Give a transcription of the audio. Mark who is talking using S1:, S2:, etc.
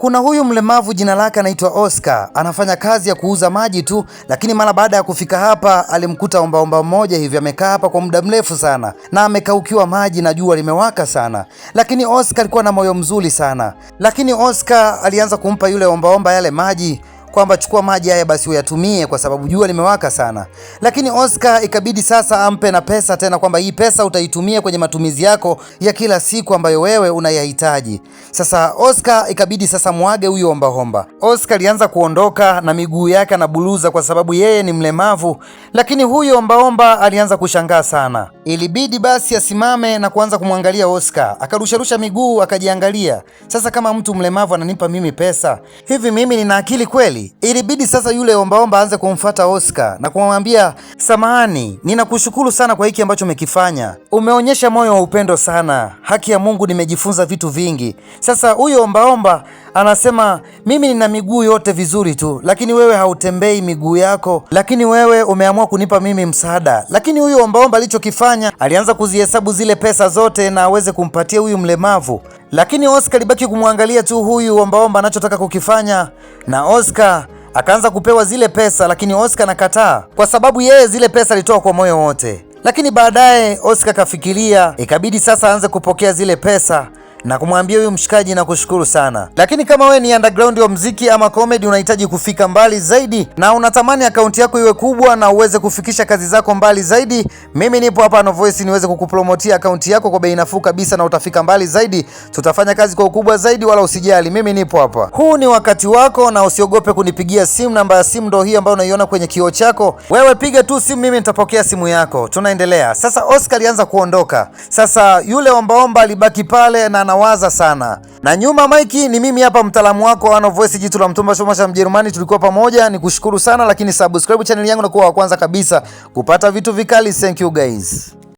S1: Kuna huyu mlemavu jina lake anaitwa Oscar, anafanya kazi ya kuuza maji tu, lakini mara baada ya kufika hapa alimkuta ombaomba mmoja hivi amekaa hapa kwa muda mrefu sana na amekaukiwa maji na jua limewaka sana. Lakini Oscar alikuwa na moyo mzuri sana. Lakini Oscar alianza kumpa yule ombaomba yale maji kwamba chukua maji haya basi uyatumie kwa sababu jua limewaka sana. Lakini Oscar ikabidi sasa ampe na pesa tena, kwamba hii pesa utaitumia kwenye matumizi yako ya kila siku ambayo wewe unayahitaji. Sasa Oscar ikabidi sasa mwage huyu ombaomba. Oscar alianza kuondoka na miguu yake anabuluza kwa sababu yeye ni mlemavu, lakini huyu ombaomba alianza kushangaa sana. Ilibidi basi asimame na kuanza kumwangalia Oscar, akarusharusha miguu akajiangalia. Sasa kama mtu mlemavu ananipa mimi pesa, hivi mimi nina akili kweli? Ilibidi sasa yule ombaomba aanze kumfuata Oscar na kumwambia, samahani, ninakushukuru sana kwa hiki ambacho umekifanya. Umeonyesha moyo wa upendo sana. Haki ya Mungu nimejifunza vitu vingi. Sasa huyo ombaomba anasema, mimi nina miguu yote vizuri tu, lakini wewe hautembei miguu yako, lakini wewe umeamua kunipa mimi msaada. Lakini huyo ombaomba alichokifanya, alianza kuzihesabu zile pesa zote na aweze kumpatia huyu mlemavu. Lakini Oscar alibaki kumwangalia tu huyu ombaomba anachotaka kukifanya, na Oscar akaanza kupewa zile pesa, lakini Oscar anakataa kwa sababu yeye zile pesa alitoa kwa moyo wote. Lakini baadaye Oscar kafikiria, ikabidi sasa aanze kupokea zile pesa na kumwambia huyu mshikaji, na kushukuru sana. Lakini kama wewe ni underground wa muziki ama comedy, unahitaji kufika mbali zaidi na unatamani akaunti yako iwe kubwa na uweze kufikisha kazi zako mbali zaidi, mimi nipo hapa No Voice niweze kukupromotia akaunti yako kwa bei nafuu kabisa na utafika mbali zaidi. Tutafanya kazi kwa ukubwa zaidi, wala usijali, mimi nipo hapa. Huu ni wakati wako na usiogope kunipigia simu. Namba ya simu ndio hii ambayo unaiona kwenye kioo chako. Wewe piga tu simu, mimi nitapokea simu yako. Tunaendelea. Sasa Oscar alianza kuondoka. Sasa yule ombaomba alibaki pale na anawaza sana. Na nyuma maiki ni mimi hapa, mtaalamu wako wa No Voice, jitu la mtumba shoma cha Mjerumani. Tulikuwa pamoja, nikushukuru sana, lakini subscribe channel yangu na kuwa wa kwanza kabisa kupata vitu vikali. Thank you guys.